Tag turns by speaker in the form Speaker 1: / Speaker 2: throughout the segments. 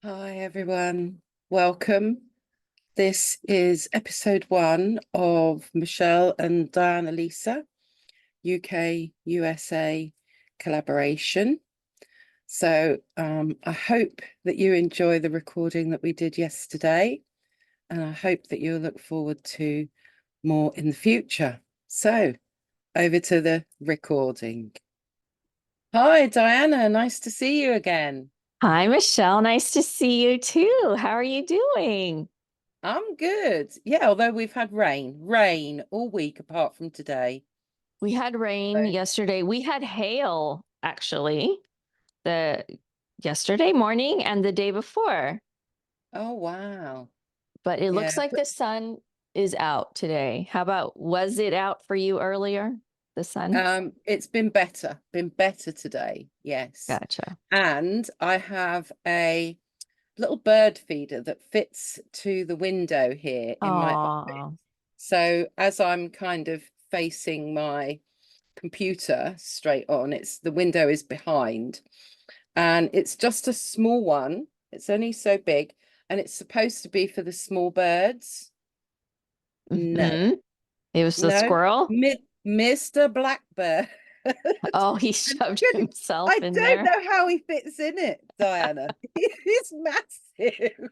Speaker 1: Hi, everyone. Welcome. This is episode 1 of Michelle and Diana Lisa, UK USA collaboration. So I hope that you enjoy the recording that we did yesterday, and I hope that you'll look forward to more in the future. So over to the recording. Hi, Diana. Nice to see you again.
Speaker 2: Hi, Michelle. Nice to see you too. How are you doing?
Speaker 1: I'm good. Yeah, although we've had rain all week apart from today.
Speaker 2: We had rain
Speaker 1: So-
Speaker 2: yesterday. We had hail actually the yesterday morning and the day before.
Speaker 1: Oh, wow.
Speaker 2: But it
Speaker 1: Yeah.
Speaker 2: looks like the sun is out today. How about was it out for you earlier? The sun?
Speaker 1: It's been better today. Yes.
Speaker 2: Gotcha.
Speaker 1: And I have a little bird feeder that fits to the window here in my office.
Speaker 2: Oh,
Speaker 1: So as I'm kind of facing my computer straight on, it's the window is behind, and it's just a small one. It's only so big, and it's supposed to be for the small birds. No,
Speaker 2: hmm. It was the
Speaker 1: no,
Speaker 2: squirrel.
Speaker 1: Mr. Blackbird.
Speaker 2: Oh, he
Speaker 1: And
Speaker 2: shoved
Speaker 1: goodness,
Speaker 2: himself
Speaker 1: I
Speaker 2: in
Speaker 1: don't
Speaker 2: there.
Speaker 1: know how he fits in it, Diana. He's massive,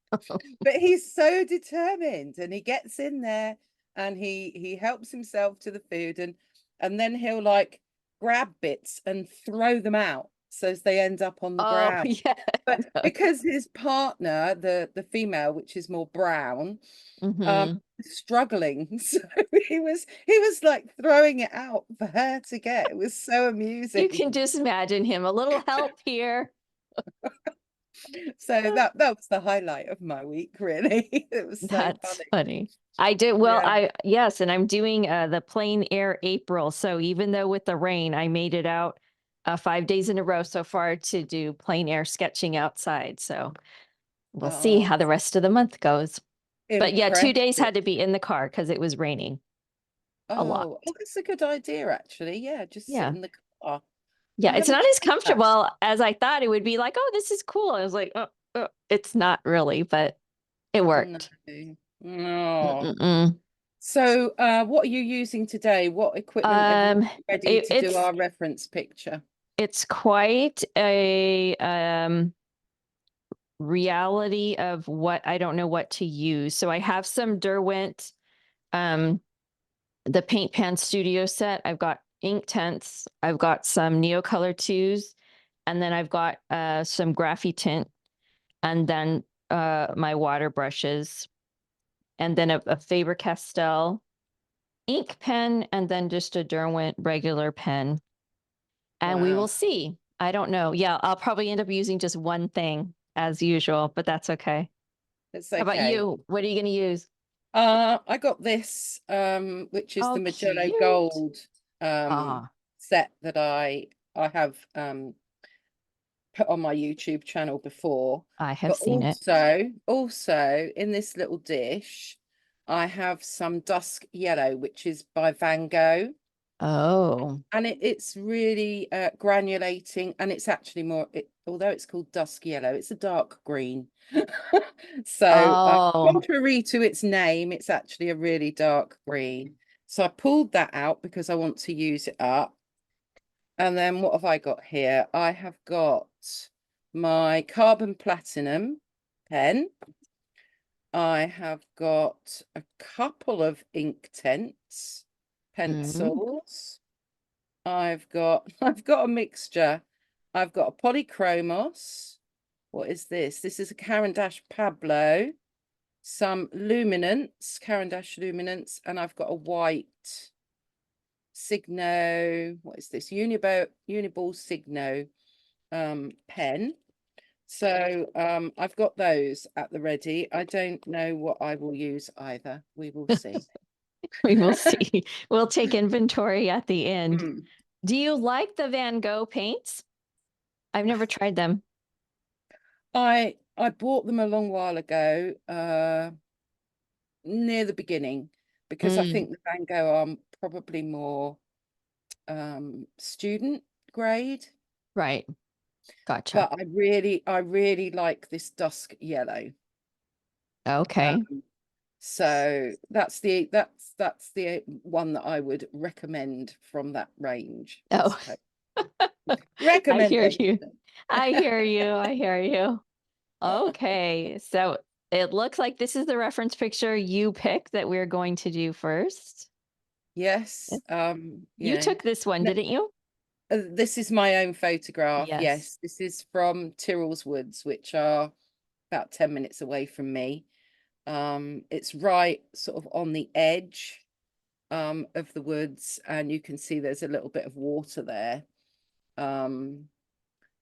Speaker 1: but he's so determined, and he gets in there, and he helps himself to the food, and then he'll like grab bits and throw them out so as they end up on the
Speaker 2: Oh,
Speaker 1: ground.
Speaker 2: yeah.
Speaker 1: But because his partner, the female, which is more brown,
Speaker 2: hmm.
Speaker 1: struggling, so he was like throwing it out for her to get. It was so
Speaker 2: You can
Speaker 1: amusing.
Speaker 2: just imagine him. A little help here.
Speaker 1: So that was the highlight of my week, really. It was so
Speaker 2: That's
Speaker 1: funny.
Speaker 2: funny. I did well,
Speaker 1: Yeah.
Speaker 2: yes, and I'm doing the plein air April. So even though with the rain, I made it out 5 days in a row so far to do plein air sketching outside. So we'll see
Speaker 1: Oh,
Speaker 2: how the rest of the month goes. But yeah, 2 days
Speaker 1: impressive.
Speaker 2: had to be in the car because it was raining a lot.
Speaker 1: Oh, that's a good idea, actually. Yeah, just sit
Speaker 2: Yeah.
Speaker 1: in the car. I
Speaker 2: Yeah, it's
Speaker 1: haven't
Speaker 2: not as
Speaker 1: tried that.
Speaker 2: comfortable as I thought it would be like, oh, this is cool. I was like, it's not really, but it
Speaker 1: No.
Speaker 2: worked.
Speaker 1: No.
Speaker 2: Mm-mm-mm.
Speaker 1: So, what are you using today? What equipment have you
Speaker 2: Um,
Speaker 1: ready
Speaker 2: it,
Speaker 1: to do
Speaker 2: it's
Speaker 1: our reference picture?
Speaker 2: it's quite a reality of what I don't know what to use. So I have some Derwent, um, the Paint Pan Studio set. I've got ink tents. I've got some Neocolor twos, and then I've got some Graphy tint, and then my water brushes, and then a Faber Castell ink pen, and then just a Derwent regular pen. And we will
Speaker 1: Wow,
Speaker 2: see. I don't know. Yeah, I'll probably end up using just one thing as usual, but that's okay.
Speaker 1: it's
Speaker 2: How about
Speaker 1: okay.
Speaker 2: you? What are you going to use?
Speaker 1: I got this, which is the
Speaker 2: Oh,
Speaker 1: Magello
Speaker 2: cute.
Speaker 1: Gold
Speaker 2: Ah,
Speaker 1: set that I have put on my YouTube channel before,
Speaker 2: I have
Speaker 1: but
Speaker 2: seen it.
Speaker 1: also in this little dish, I have some dusk yellow, which is by Van Gogh.
Speaker 2: Oh,
Speaker 1: And it's really granulating, and it's actually although it's called dusk yellow, it's a dark green. So
Speaker 2: oh,
Speaker 1: contrary to its name, it's actually a really dark green. So I pulled that out because I want to use it up. And then what have I got here? I have got my carbon platinum pen. I have got a couple of ink tents,
Speaker 2: mm,
Speaker 1: pencils. I've got a mixture. I've got a polychromos. What is this? This is a Caran d'Ache Pablo, some luminance, Caran d'Ache luminance, and I've got a white Signo. What is this? Uniball Signo pen. So I've got those at the ready. I don't know what I will use either. We will see.
Speaker 2: we will see. We'll take inventory at the end.
Speaker 1: Mm.
Speaker 2: Do you like the Van Gogh paints? I've never tried them.
Speaker 1: I bought them a long while ago, near the beginning, because I
Speaker 2: Mm,
Speaker 1: think the Van Gogh are probably more student grade.
Speaker 2: right. Gotcha.
Speaker 1: but I really like this dusk yellow.
Speaker 2: Okay.
Speaker 1: So that's the one that I would recommend from that range, I
Speaker 2: Oh,
Speaker 1: suppose.
Speaker 2: I hear you.
Speaker 1: Recommendation.
Speaker 2: I hear you. I hear you. Okay. So it looks like this is the reference picture you picked that we're going to do first.
Speaker 1: Yes,
Speaker 2: You took this one, didn't you?
Speaker 1: this is my own photograph.
Speaker 2: Yes.
Speaker 1: Yes, this is from Tyrrell's Woods, which are about 10 minutes away from me. It's right sort of on the edge of the woods, and you can see there's a little bit of water there.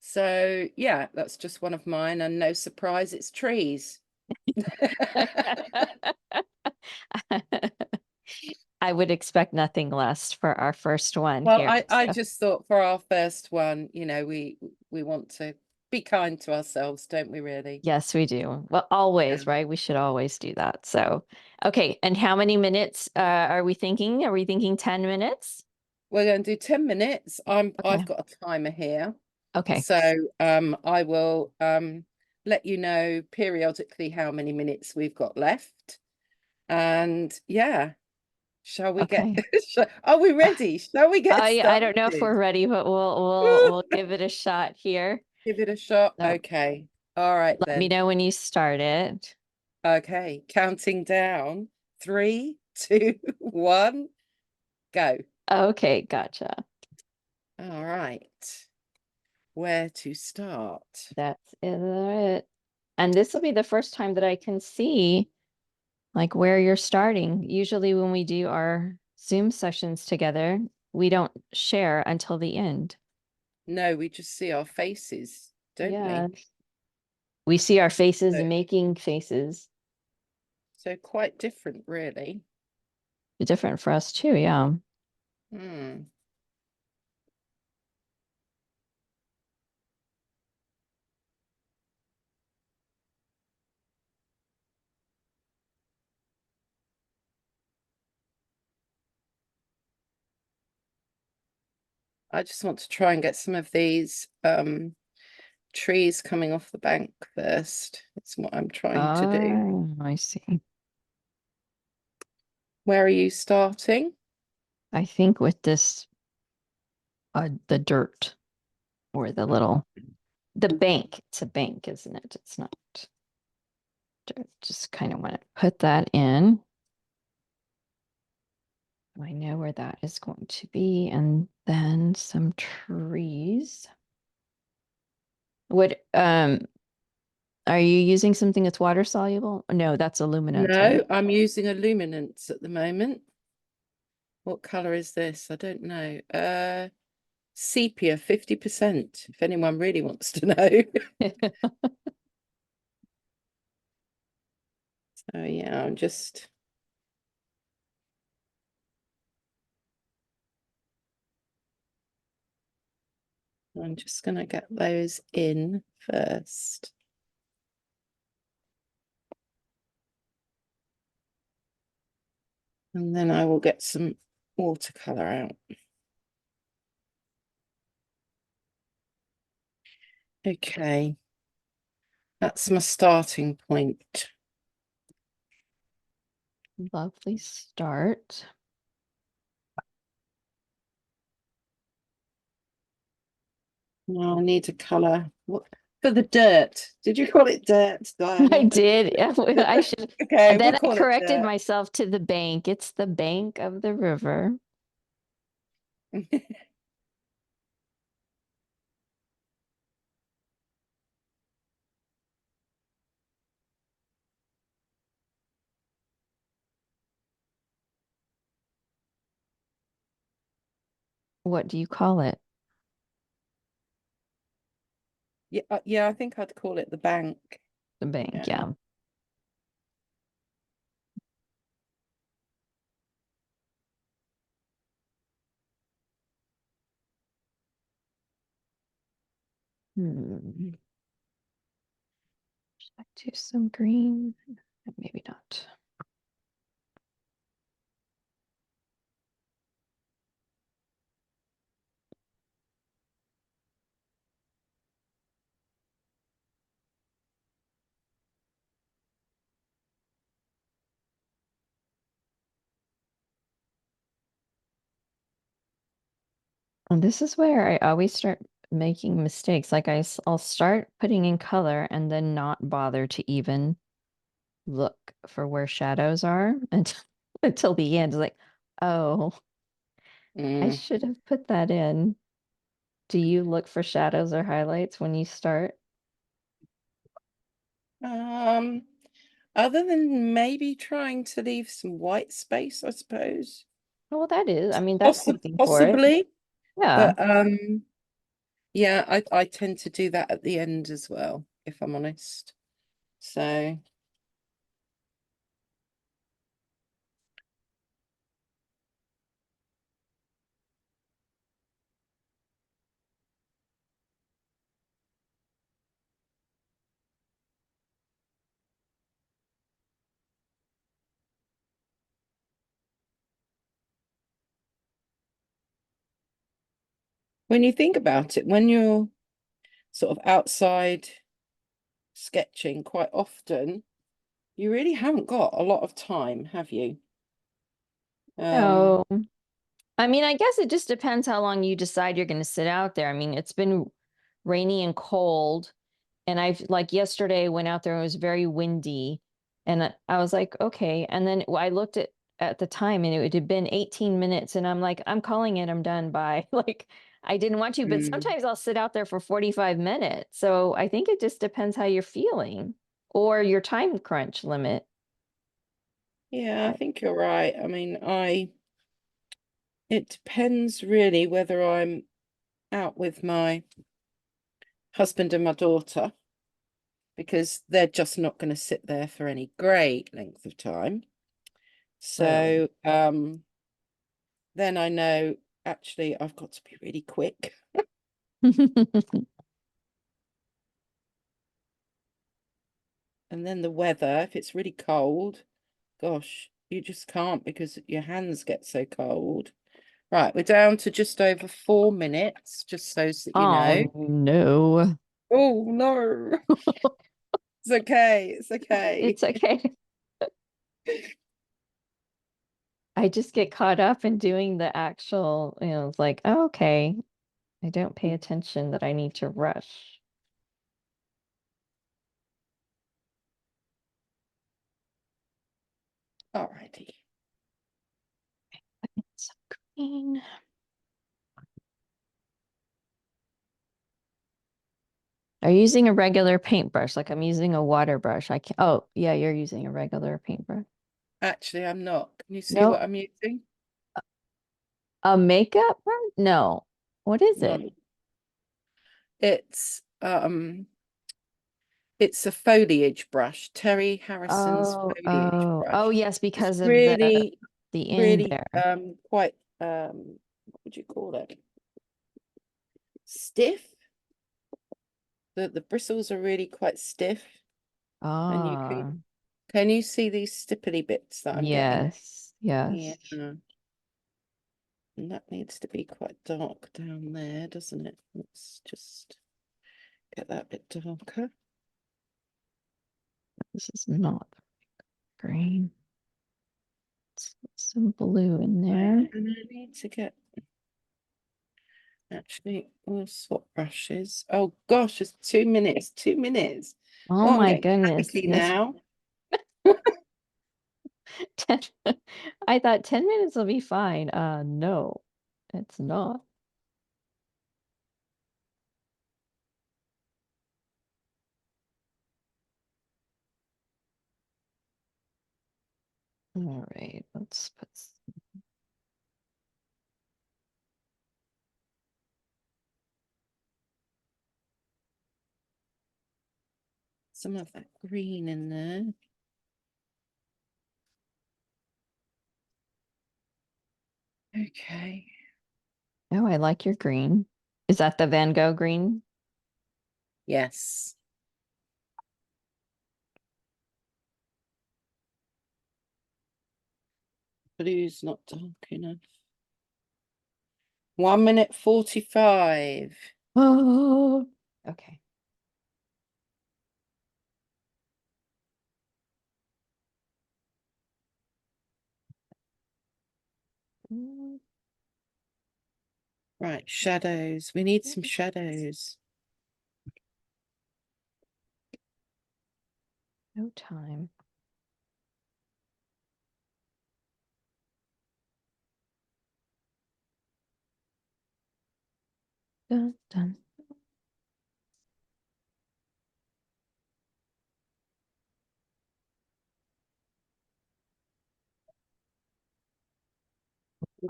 Speaker 1: So yeah, that's just one of mine, and no surprise, it's trees.
Speaker 2: I would expect nothing less for our first one
Speaker 1: Well,
Speaker 2: here.
Speaker 1: I
Speaker 2: So,
Speaker 1: just thought for our first one, we want to be kind to ourselves, don't we really?
Speaker 2: yes, we do. Well,
Speaker 1: Yeah.
Speaker 2: always, right? We should always do that. So, okay. And how many minutes are we thinking? Are we thinking 10 minutes?
Speaker 1: We're going to do 10 minutes. I've
Speaker 2: Okay.
Speaker 1: got a timer here.
Speaker 2: Okay.
Speaker 1: So I will let you know periodically how many minutes we've got left. And yeah, shall we get
Speaker 2: Okay.
Speaker 1: are we ready? Shall we get
Speaker 2: I don't know if we're
Speaker 1: started?
Speaker 2: ready, but we'll give it a shot here.
Speaker 1: Give it a shot.
Speaker 2: So
Speaker 1: Okay. All right
Speaker 2: let me
Speaker 1: then.
Speaker 2: know when you start it.
Speaker 1: Okay. Counting down. 3, 2, 1, go.
Speaker 2: Okay, gotcha.
Speaker 1: All right. Where to start?
Speaker 2: That's it. And this will be the first time that I can see like where you're starting. Usually when we do our Zoom sessions together, we don't share until the end.
Speaker 1: No, we just see our faces, don't
Speaker 2: Yeah.
Speaker 1: we?
Speaker 2: We see our faces
Speaker 1: So,
Speaker 2: making faces.
Speaker 1: so quite different, really.
Speaker 2: Different for us too, yeah.
Speaker 1: Hmm. I just want to try and get some of these trees coming off the bank first. It's what I'm trying to do.
Speaker 2: Oh, I see.
Speaker 1: Where are you starting?
Speaker 2: I think with this the dirt or the bank. It's a bank, isn't it? It's not dirt. Just kind of want to put that in. I know where that is going to be, and then some trees. Would are you using something that's water soluble? No, that's aluminum,
Speaker 1: No,
Speaker 2: right?
Speaker 1: I'm using a luminance at the moment. What color is this? I don't know. Sepia 50%, if anyone really wants to know. So yeah, I'm just gonna get those in first. And then I will get some watercolor out. Okay, that's my starting point.
Speaker 2: Lovely start.
Speaker 1: Now I need to color. What for the dirt? Did you call it dirt,
Speaker 2: I
Speaker 1: Diana?
Speaker 2: did. I should.
Speaker 1: Okay,
Speaker 2: And
Speaker 1: we'll
Speaker 2: then I
Speaker 1: call it
Speaker 2: corrected
Speaker 1: dirt.
Speaker 2: myself to the bank. It's the bank of the river. What do you call it?
Speaker 1: Yeah, yeah, I think I'd call it the bank.
Speaker 2: The bank,
Speaker 1: Yeah.
Speaker 2: yeah. Hmm. Should I do some green? Maybe not. And this is where I always start making mistakes. Like I'll start putting in color and then not bother to even look for where shadows are until until the end. It's like, oh, I
Speaker 1: Mm.
Speaker 2: should have put that in. Do you look for shadows or highlights when you start?
Speaker 1: Um, Other than maybe trying to leave some white space, I suppose.
Speaker 2: Well, that is, I mean, that's something for it.
Speaker 1: Possibly,
Speaker 2: Yeah.
Speaker 1: but yeah, I tend to do that at the end as well, if I'm honest. So when you think about it, when you're sort of outside sketching, quite often you really haven't got a lot of time, have you? Um,
Speaker 2: No. I mean, I guess it just depends how long you decide you're going to sit out there. I mean, it's been rainy and cold, and I've like yesterday went out there and it was very windy, and I was like, okay. And then I looked at the time and it had been 18 minutes, and I'm like, I'm calling it, I'm done. Bye. Like I didn't want to, but
Speaker 1: mm,
Speaker 2: sometimes I'll sit out there for 45 minutes. So I think it just depends how you're feeling or your time crunch limit.
Speaker 1: yeah, I think you're right. I mean, it depends really whether I'm out with my husband and my daughter, because they're just not going to sit there for any great length of time.
Speaker 2: Right.
Speaker 1: So then I know actually I've got to be really quick. And then the weather, if it's really cold, gosh, you just can't because your hands get so cold. Right, we're down to just over 4 minutes, just so that you know.
Speaker 2: Oh no.
Speaker 1: Oh no, it's okay, it's okay.
Speaker 2: It's okay. I just get caught up in doing the actual, it's like, oh, okay, I don't pay attention that I need to rush.
Speaker 1: Alrighty.
Speaker 2: It's green. Are you using a regular paintbrush? Like I'm using a water brush. I can't, oh, yeah, you're using a regular paintbrush.
Speaker 1: Actually, I'm not. Can you see what
Speaker 2: No,
Speaker 1: I'm using?
Speaker 2: a makeup brush? No. What is it?
Speaker 1: No. It's it's a foliage brush, Terry Harrison's
Speaker 2: Oh,
Speaker 1: foliage
Speaker 2: oh, oh,
Speaker 1: brush.
Speaker 2: yes,
Speaker 1: It's
Speaker 2: because of
Speaker 1: really,
Speaker 2: the end
Speaker 1: really
Speaker 2: there.
Speaker 1: quite what would you call it? Stiff. The bristles are really quite stiff, and you
Speaker 2: Ah,
Speaker 1: can you see these stipply bits that I'm getting?
Speaker 2: yes, yes.
Speaker 1: Yeah. And that needs to be quite dark down there, doesn't it? Let's just get that bit darker.
Speaker 2: This is not green. Some blue in there.
Speaker 1: And I need to get, actually, we'll swap brushes. Oh gosh, it's 2 minutes, 2 minutes.
Speaker 2: Oh
Speaker 1: Oh, I'm
Speaker 2: my
Speaker 1: getting
Speaker 2: goodness.
Speaker 1: panicky
Speaker 2: This
Speaker 1: now.
Speaker 2: 10, I thought 10 minutes will be fine. No, it's not. All right, let's put
Speaker 1: Some of that green in there. Okay.
Speaker 2: Oh, I like your green. Is that the Van Gogh green?
Speaker 1: Yes. Blue's not dark enough. 1 minute 45.
Speaker 2: Oh, okay. Mm,
Speaker 1: Right, shadows. We need some shadows.
Speaker 2: No time. Dun, dun.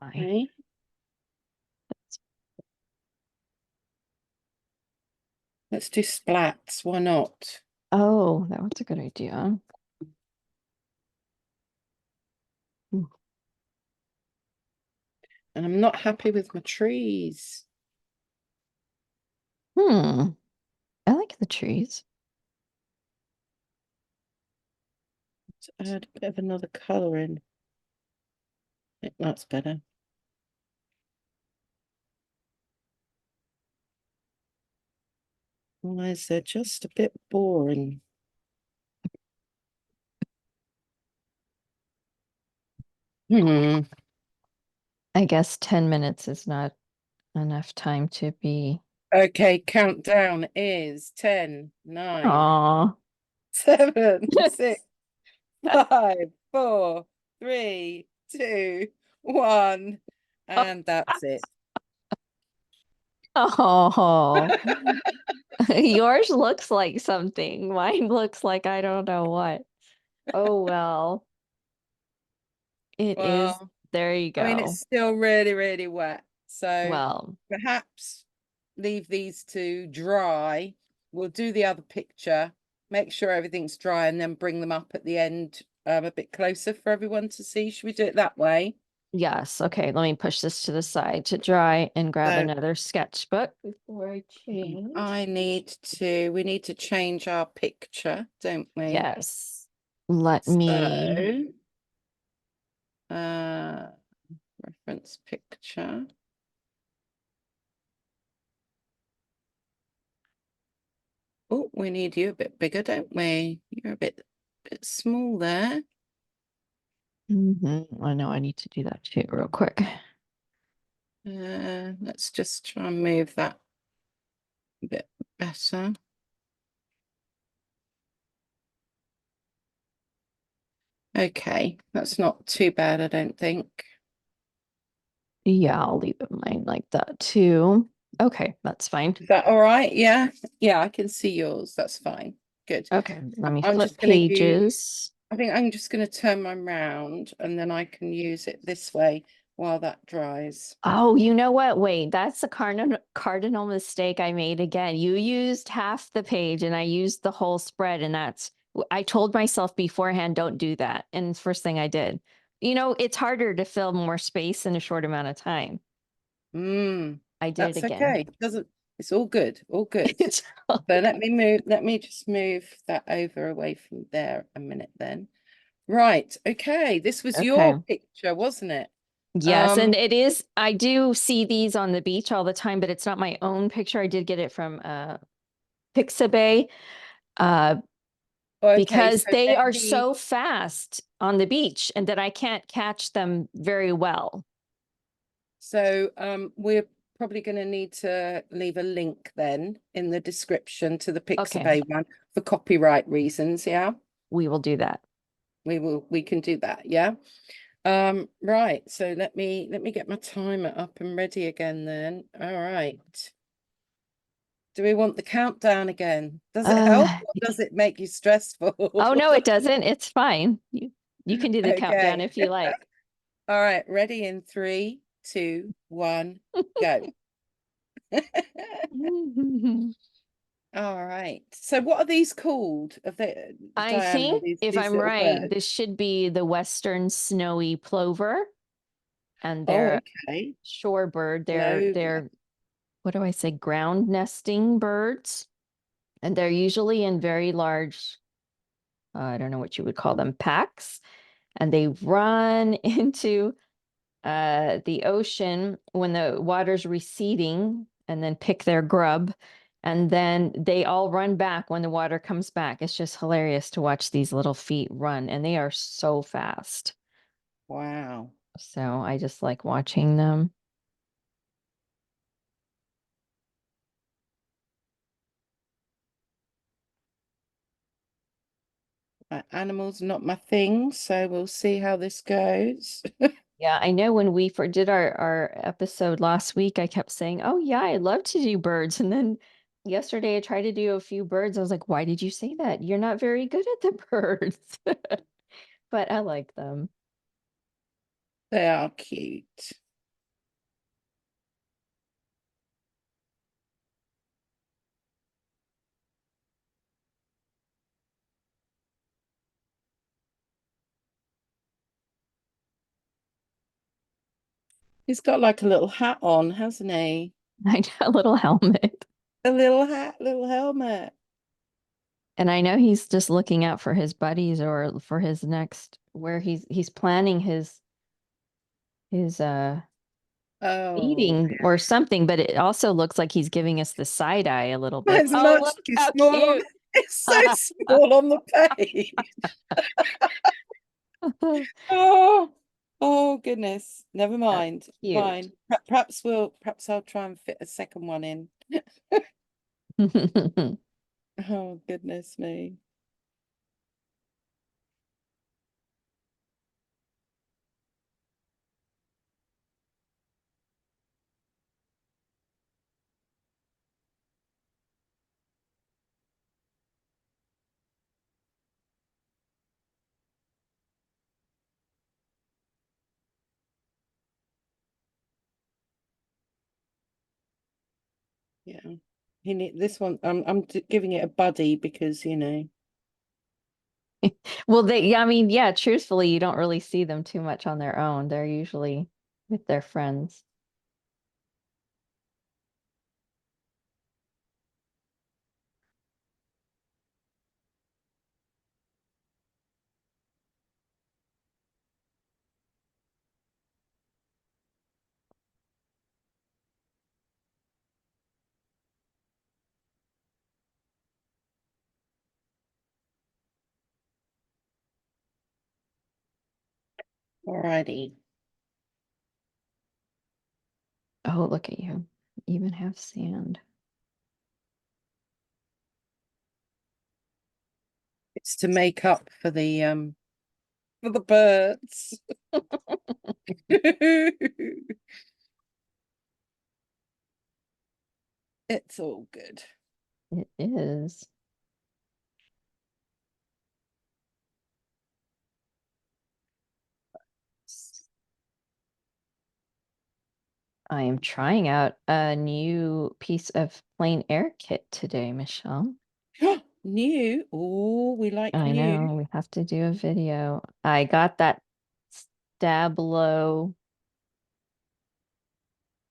Speaker 1: Okay. Let's do splats. Why not?
Speaker 2: Oh, that was a good idea.
Speaker 1: And I'm not happy with my trees.
Speaker 2: I like the trees.
Speaker 1: Let's add a bit of another colour in. I think that's better. Why is they're just a bit boring? Hmm.
Speaker 2: I guess 10 minutes is not enough time to be.
Speaker 1: Okay, countdown is 10, 9,
Speaker 2: Aw.
Speaker 1: 7, 6, 5, 4, 3, 2, 1. And that's it.
Speaker 2: Oh, yours looks like something. Mine looks like I don't know what. Oh, well, it is.
Speaker 1: Well,
Speaker 2: There you
Speaker 1: I mean,
Speaker 2: go.
Speaker 1: it's still really, really wet. So
Speaker 2: Well,
Speaker 1: perhaps leave these to dry. We'll do the other picture, make sure everything's dry, and then bring them up at the end a bit closer for everyone to see. Should we do it that way?
Speaker 2: yes. Okay, let me push this to the side to dry and grab
Speaker 1: So
Speaker 2: another sketchbook before I change.
Speaker 1: we need to change our picture, don't we?
Speaker 2: Yes. Let me.
Speaker 1: So, uh, reference picture. Oh, we need you a bit bigger, don't we? You're a bit small there.
Speaker 2: I know I need to do that too, real quick.
Speaker 1: Let's just try and move that a bit better. Okay, that's not too bad, I don't think.
Speaker 2: Yeah, I'll leave it mine like that too. Okay, that's fine.
Speaker 1: Is that all right? Yeah, yeah, I can see yours. That's fine. Good.
Speaker 2: Okay, let me
Speaker 1: I'm
Speaker 2: flip
Speaker 1: just going to use,
Speaker 2: pages.
Speaker 1: I think I'm just going to turn mine round and then I can use it this way while that dries.
Speaker 2: Oh, you know what? Wait, that's a cardinal mistake I made again. You used half the page and I used the whole spread, and I told myself beforehand, don't do that. And first thing I did. You know, it's harder to fill more space in a short amount of time. I did it
Speaker 1: That's
Speaker 2: again.
Speaker 1: okay. It's all good, all good.
Speaker 2: It's
Speaker 1: So let me just move that over away from there a minute then. Right, okay. This was
Speaker 2: okay.
Speaker 1: your picture, wasn't it?
Speaker 2: Yes, and it is. I do see these on the beach all the time, but it's not my own picture. I did get it from Pixabay. Uh,
Speaker 1: Okay,
Speaker 2: because
Speaker 1: so
Speaker 2: they are
Speaker 1: maybe
Speaker 2: so fast on the beach and that I can't catch them very well.
Speaker 1: we're probably going to need to leave a link then in the description to the
Speaker 2: Okay,
Speaker 1: Pixabay one for copyright reasons, yeah?
Speaker 2: we will do that.
Speaker 1: We can do that, yeah? Right, so let me get my timer up and ready again then. All right. Do we want the countdown again? Does it help
Speaker 2: Uh,
Speaker 1: or does it make you stressful?
Speaker 2: oh no, it doesn't. It's fine. You can do the countdown
Speaker 1: Okay.
Speaker 2: if you like.
Speaker 1: All right, ready in 3, 2, 1, go. All right. So what are these called? Of the
Speaker 2: I
Speaker 1: Diana,
Speaker 2: think if
Speaker 1: these
Speaker 2: I'm
Speaker 1: little
Speaker 2: right,
Speaker 1: birds?
Speaker 2: this should be the western snowy plover, and
Speaker 1: Oh,
Speaker 2: they're
Speaker 1: okay.
Speaker 2: shorebird. They're
Speaker 1: Clover.
Speaker 2: what do I say? Ground nesting birds, and they're usually in very large, I don't know what you would call them, packs, and they run into the ocean when the water's receding and then pick their grub. And then they all run back when the water comes back. It's just hilarious to watch these little feet run, and they are so fast.
Speaker 1: Wow.
Speaker 2: So I just like watching them.
Speaker 1: Animals not my thing, so we'll see how this goes.
Speaker 2: Yeah, I know when we did our episode last week, I kept saying, "Oh yeah, I love to do birds." And then yesterday I tried to do a few birds. I was like, "Why did you say that? You're not very good at the birds." But I like them.
Speaker 1: They are cute. He's got like a little hat on, hasn't he?
Speaker 2: I know, a little helmet.
Speaker 1: A little hat, little helmet.
Speaker 2: And I know he's just looking out for his buddies or for his next where he's planning his
Speaker 1: Oh,
Speaker 2: eating or something, but it also looks like he's giving us the side eye a little bit.
Speaker 1: it's
Speaker 2: Oh,
Speaker 1: much
Speaker 2: look
Speaker 1: too
Speaker 2: how
Speaker 1: small on
Speaker 2: cute.
Speaker 1: it's so small on the page. Oh, oh goodness. Never
Speaker 2: That's
Speaker 1: mind.
Speaker 2: cute.
Speaker 1: Fine. Perhaps I'll try and fit a second one in. Oh, goodness me. Yeah. He need this one. Giving it a buddy because, you know.
Speaker 2: Well, I mean, yeah, truthfully, you don't really see them too much on their own. They're usually with their friends.
Speaker 1: Alrighty.
Speaker 2: Oh, look at you. Even have sand.
Speaker 1: It's to make up for the birds. It's all good.
Speaker 2: It is. I am trying out a new piece of plain air kit today, Michelle.
Speaker 1: New. Oh, we like
Speaker 2: I
Speaker 1: new.
Speaker 2: know we have to do a video. I got that Stablo.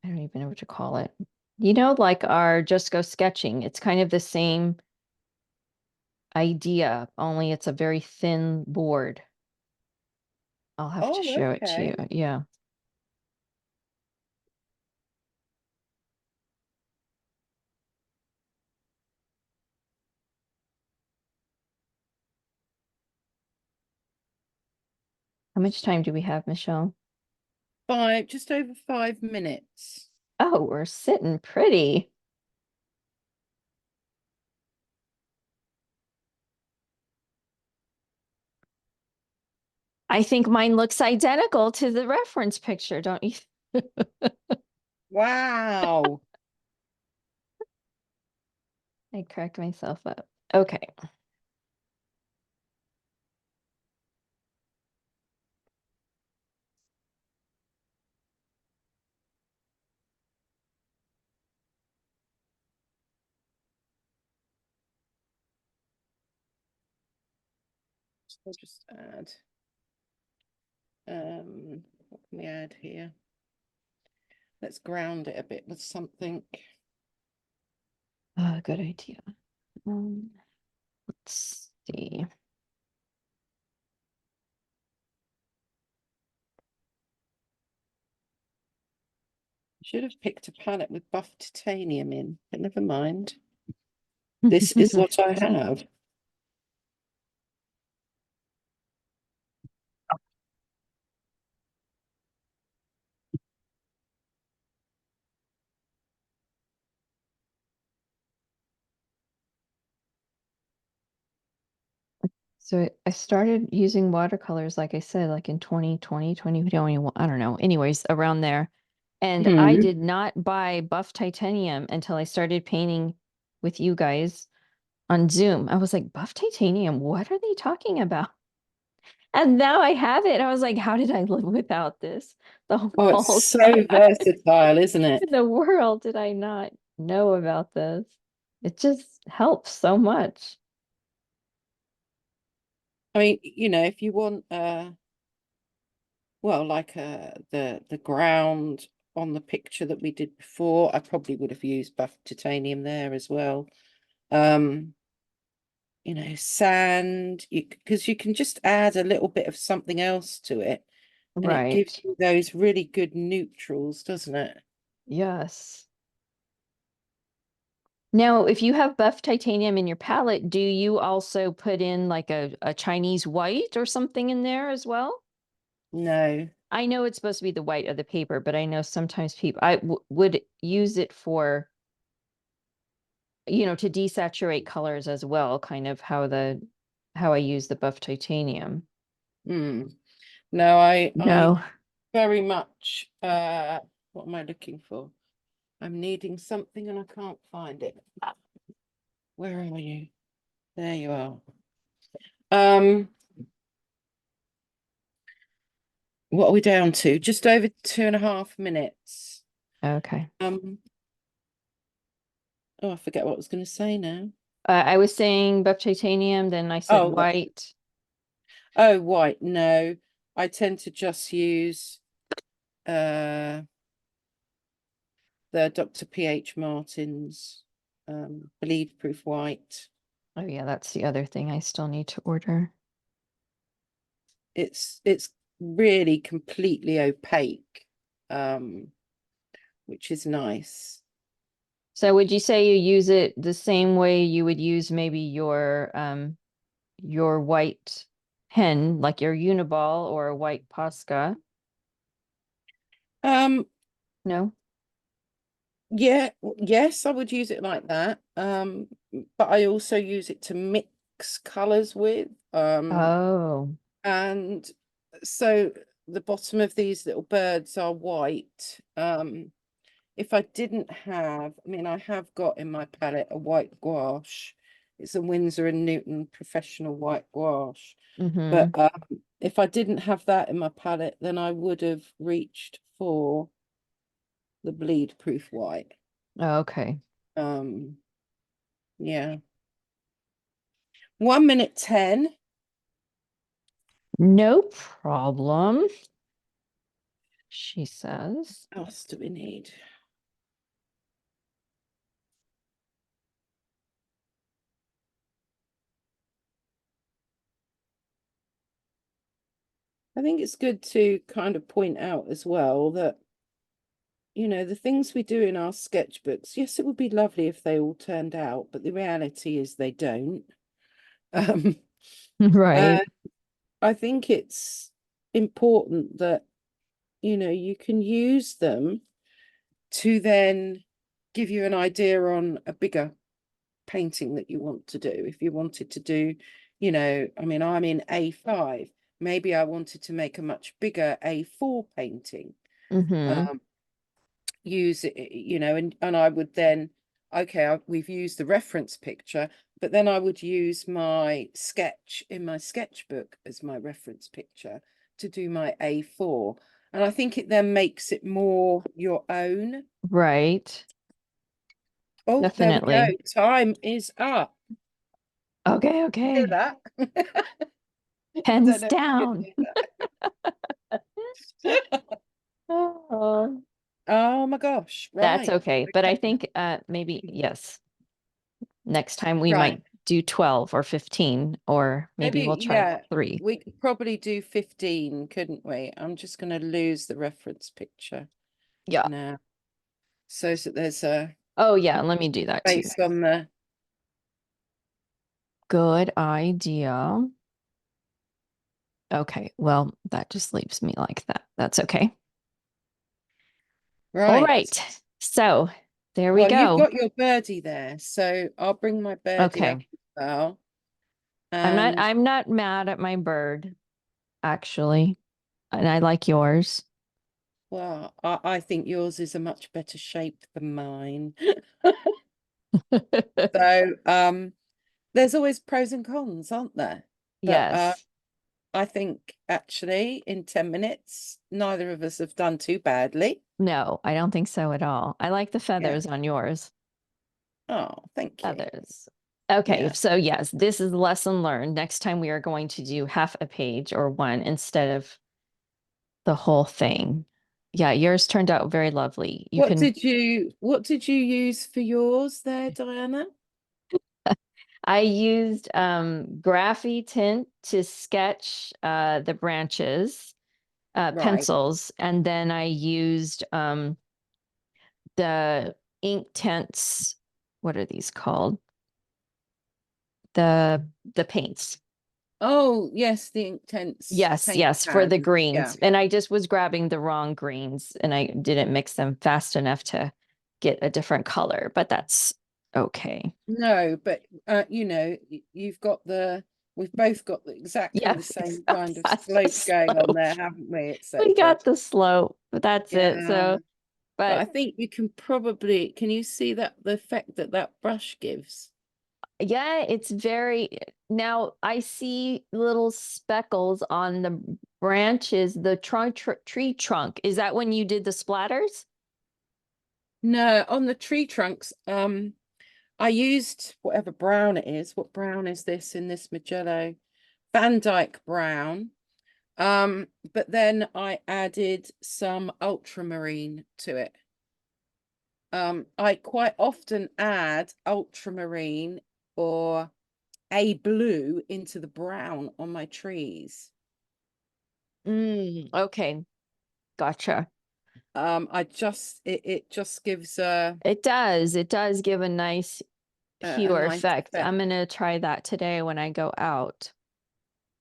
Speaker 2: I don't even know what to call it. You know, like our Just Go Sketching. It's kind of the same idea, only it's a very thin board. I'll have to
Speaker 1: Oh,
Speaker 2: show it to you.
Speaker 1: okay.
Speaker 2: Yeah. How much time do we have, Michelle?
Speaker 1: Just over 5 minutes.
Speaker 2: Oh, we're sitting pretty. I think mine looks identical to the reference picture, don't you?
Speaker 1: Wow.
Speaker 2: I cracked myself up. Okay.
Speaker 1: I'll just add. What can we add here? Let's ground it a bit with something.
Speaker 2: Good idea. Let's see.
Speaker 1: Should have picked a palette with buff titanium in, but never mind. This is what I have.
Speaker 2: So I started using watercolors, like I said, like in 2020, 2021, I don't know. Anyways, around there. And I
Speaker 1: Hmm.
Speaker 2: did not buy buff titanium until I started painting with you guys on Zoom. I was like, buff titanium, what are they talking about? And now I have it. I was like, how did I live without this the
Speaker 1: Oh, it's
Speaker 2: whole
Speaker 1: so
Speaker 2: time?
Speaker 1: versatile, isn't it?
Speaker 2: In the world did I not know about this? It just helps so much.
Speaker 1: I mean, if you want well, like the ground on the picture that we did before, I probably would have used buff titanium there as well. Um, sand, because you can just add a little bit of something else to it, and it gives
Speaker 2: Right.
Speaker 1: you those really good neutrals, doesn't it?
Speaker 2: Yes. Now, if you have buff titanium in your palette, do you also put in like a Chinese white or something in there as well?
Speaker 1: No.
Speaker 2: I know it's supposed to be the white of the paper, but I know sometimes people I would use it for, to desaturate colors as well, kind of how I use the buff titanium.
Speaker 1: Mm. No, I
Speaker 2: No.
Speaker 1: very much what am I looking for? I'm needing something and I can't find it. Where are you? There you are. Um, what are we down to? Just over 2.5 minutes.
Speaker 2: Okay.
Speaker 1: Um, oh, I forget what I was going to say now.
Speaker 2: I was saying buff titanium, then I said
Speaker 1: Oh, that's
Speaker 2: white.
Speaker 1: oh, white. No, I tend to just use uh the Dr. P.H. Martin's bleed proof white.
Speaker 2: Oh yeah, that's the other thing I still need to order.
Speaker 1: It's really completely opaque, um, which is nice.
Speaker 2: So would you say you use it the same way you would use maybe your white pen, like your Uniball or a white Posca?
Speaker 1: Um,
Speaker 2: No?
Speaker 1: yeah, yes, I would use it like that. But I also use it to mix colors with.
Speaker 2: Oh.
Speaker 1: And so the bottom of these little birds are white. If I didn't have, I mean, I have got in my palette a white gouache. It's a Winsor and Newton professional white gouache.
Speaker 2: Mm-hmm.
Speaker 1: But if I didn't have that in my palette, then I would have reached for the bleed proof white.
Speaker 2: Okay.
Speaker 1: Um, yeah. 1 minute 10.
Speaker 2: No problem, she says.
Speaker 1: What else do we need? I think it's good to kind of point out as well that, the things we do in our sketchbooks, yes, it would be lovely if they all turned out, but the reality is they don't. Um,
Speaker 2: Right.
Speaker 1: and I think it's important that, you can use them to then give you an idea on a bigger painting that you want to do. If you wanted to do, I mean, I'm in A5. Maybe I wanted to make a much bigger A4 painting.
Speaker 2: Mm-hmm.
Speaker 1: Um, use it, and I would then, okay, we've used the reference picture, but then I would use my sketch in my sketchbook as my reference picture to do my A4. And I think it then makes it more your own.
Speaker 2: Right.
Speaker 1: Oh, there we go.
Speaker 2: Definitely.
Speaker 1: Time is up.
Speaker 2: Okay,
Speaker 1: Hear
Speaker 2: okay.
Speaker 1: that? I don't
Speaker 2: Pens
Speaker 1: know if you
Speaker 2: down.
Speaker 1: could hear that.
Speaker 2: Oh.
Speaker 1: Oh my gosh.
Speaker 2: That's
Speaker 1: Right.
Speaker 2: okay. But I think maybe yes. Next time we
Speaker 1: Right.
Speaker 2: might do 12 or 15, or maybe we'll
Speaker 1: Maybe,
Speaker 2: try
Speaker 1: yeah,
Speaker 2: 3.
Speaker 1: we could probably do 15, couldn't we? I'm just going to lose the reference picture
Speaker 2: Yeah.
Speaker 1: now. So there's a
Speaker 2: Oh yeah, let me do that too.
Speaker 1: space on the
Speaker 2: Good idea. Okay, well, that just leaves me like that. That's okay. All
Speaker 1: right.
Speaker 2: right. So there we
Speaker 1: Well, you've
Speaker 2: go.
Speaker 1: got your birdie there, so I'll bring my birdie up
Speaker 2: Okay.
Speaker 1: as well. And
Speaker 2: I'm not mad at my bird, actually. And I like yours.
Speaker 1: well, I think yours is a much better shape than mine. So there's always pros and cons, aren't there? But
Speaker 2: Yes.
Speaker 1: I think actually in 10 minutes, neither of us have done too badly.
Speaker 2: No, I don't think so at all. I like the
Speaker 1: Yeah.
Speaker 2: feathers on yours.
Speaker 1: Oh, thank you.
Speaker 2: Feathers. Okay,
Speaker 1: Yeah.
Speaker 2: so yes, this is lesson learned. Next time we are going to do half a page or one instead of the whole thing. Yeah, yours turned out very lovely. You can,
Speaker 1: What did you use for yours there, Diana?
Speaker 2: I used Graphy tint to sketch the branches,
Speaker 1: Right.
Speaker 2: pencils, and then I used the ink tints. What are these called? The the paints.
Speaker 1: Oh, yes, the Intense
Speaker 2: Yes,
Speaker 1: paint
Speaker 2: yes, for the
Speaker 1: pan. Yeah.
Speaker 2: greens. And I just was grabbing the wrong greens and I didn't mix them fast enough to get a different color, but that's okay.
Speaker 1: No, but we've both got exactly
Speaker 2: Yeah,
Speaker 1: the same kind of
Speaker 2: that's the
Speaker 1: slope going on
Speaker 2: slope.
Speaker 1: there, haven't we,
Speaker 2: We
Speaker 1: etc.
Speaker 2: got the slope, but that's it.
Speaker 1: Yeah.
Speaker 2: So,
Speaker 1: But I
Speaker 2: but
Speaker 1: think can you see that the effect that that brush gives?
Speaker 2: yeah, it's very, now I see little speckles on the branches, the tree trunk. Is that when you did the splatters?
Speaker 1: No, on the tree trunks, I used whatever brown it is. What brown is this in this Magello? Van Dyke brown. But then I added some ultramarine to it. I quite often add ultramarine or a blue into the brown on my trees.
Speaker 2: Okay, gotcha.
Speaker 1: It just gives a
Speaker 2: It does. It does give a nice
Speaker 1: a
Speaker 2: hue or
Speaker 1: nice
Speaker 2: effect.
Speaker 1: effect.
Speaker 2: I'm gonna try that today when I go out.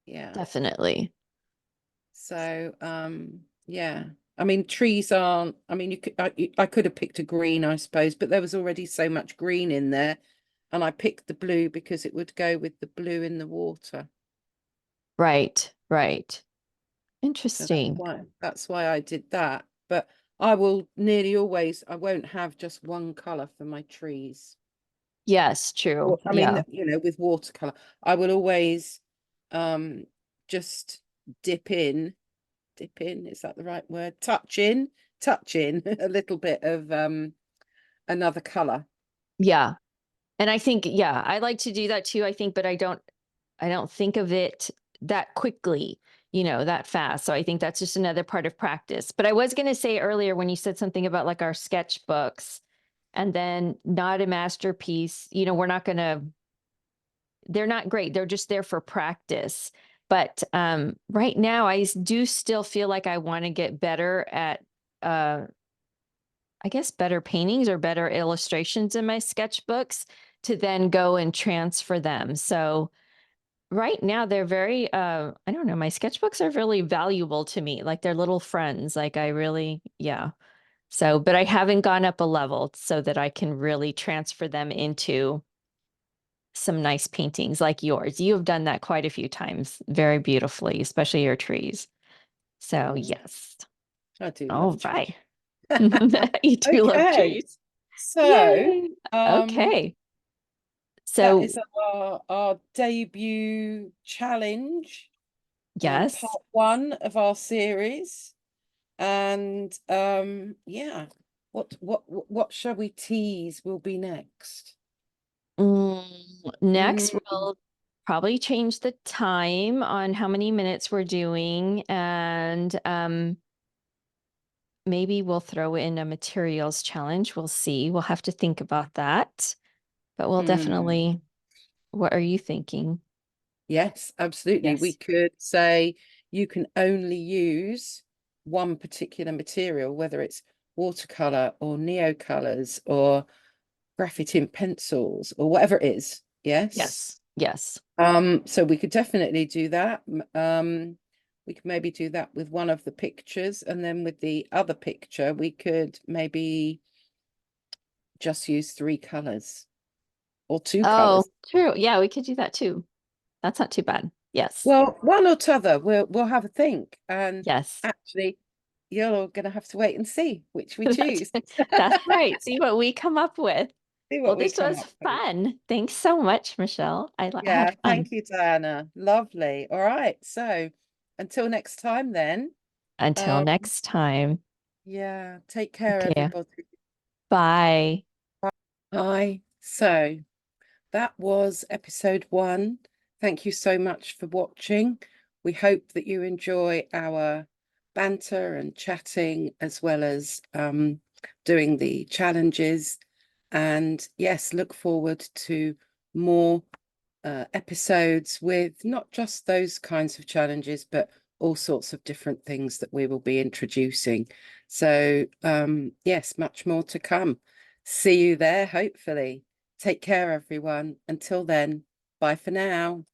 Speaker 1: Yeah.
Speaker 2: Definitely.
Speaker 1: So yeah. I mean, trees aren't. I mean, I could have picked a green, I suppose, but there was already so much green in there, and I picked the blue because it would go with the blue in the water.
Speaker 2: Right, right.
Speaker 1: So
Speaker 2: Interesting.
Speaker 1: that's why I did that. But I won't have just one color for my trees.
Speaker 2: Yes, true.
Speaker 1: Well, I mean,
Speaker 2: Yeah.
Speaker 1: with watercolor, I will always um just dip in, is that the right word? Touch in a little bit of another color.
Speaker 2: Yeah. And I think, yeah, I like to do that too, I think, but I don't think of it that quickly, that fast. So I think that's just another part of practice. But I was going to say earlier when you said something about like our sketchbooks and then not a masterpiece, we're not going to, they're not great. They're just there for practice. But right now, do still feel like I want to get better at, uh, I guess, better paintings or better illustrations in my sketchbooks to then go and transfer them. So right now, they're very, I don't know, my sketchbooks are really valuable to me. Like they're little friends. Like I really, yeah. So, but I haven't gone up a level so that I can really transfer them into some nice paintings like yours. You have done that quite a few times, very beautifully, especially your trees. So,
Speaker 1: Mm,
Speaker 2: yes.
Speaker 1: I do
Speaker 2: All
Speaker 1: love trees.
Speaker 2: right. You do love
Speaker 1: Okay,
Speaker 2: trees.
Speaker 1: so
Speaker 2: Yay.
Speaker 1: um
Speaker 2: Okay.
Speaker 1: that
Speaker 2: So,
Speaker 1: is our debut challenge,
Speaker 2: yes.
Speaker 1: part one of our series. And yeah, what shall we tease will be next?
Speaker 2: Next,
Speaker 1: Mm,
Speaker 2: we'll probably change the time on how many minutes we're doing, and maybe we'll throw in a materials challenge. We'll see. We'll have to think about that, but we'll
Speaker 1: mm.
Speaker 2: definitely. What are you thinking?
Speaker 1: Yes, absolutely. We
Speaker 2: Yes.
Speaker 1: could say you can only use one particular material, whether it's watercolor or neocolors or graphite pencils or whatever it is. Yes.
Speaker 2: Yes. Yes.
Speaker 1: So we could definitely do that. We could maybe do that with one of the pictures, and then with the other picture, we could maybe just use three colors or two
Speaker 2: Oh,
Speaker 1: colors.
Speaker 2: true. Yeah, we could do that too. That's not too bad. Yes.
Speaker 1: Well, one or t'other, we'll have a think. And
Speaker 2: Yes.
Speaker 1: actually, you're all gonna have to wait and see which we
Speaker 2: That's,
Speaker 1: choose.
Speaker 2: that's right. See what we come up with.
Speaker 1: See
Speaker 2: Well,
Speaker 1: what we
Speaker 2: this
Speaker 1: come
Speaker 2: was
Speaker 1: up with.
Speaker 2: fun. Thanks so much, Michelle.
Speaker 1: Yeah,
Speaker 2: had fun.
Speaker 1: thank you, Diana. Lovely. All right. So until next time then.
Speaker 2: Until
Speaker 1: Um,
Speaker 2: next time.
Speaker 1: yeah, take care,
Speaker 2: Okay.
Speaker 1: everybody.
Speaker 2: Bye.
Speaker 1: Bye. So that was episode 1. Thank you so much for watching. We hope that you enjoy our banter and chatting as well as doing the challenges. And yes, look forward to more episodes with not just those kinds of challenges, but all sorts of different things that we will be introducing. So yes, much more to come. See you there, hopefully. Take care, everyone. Until then, bye for now.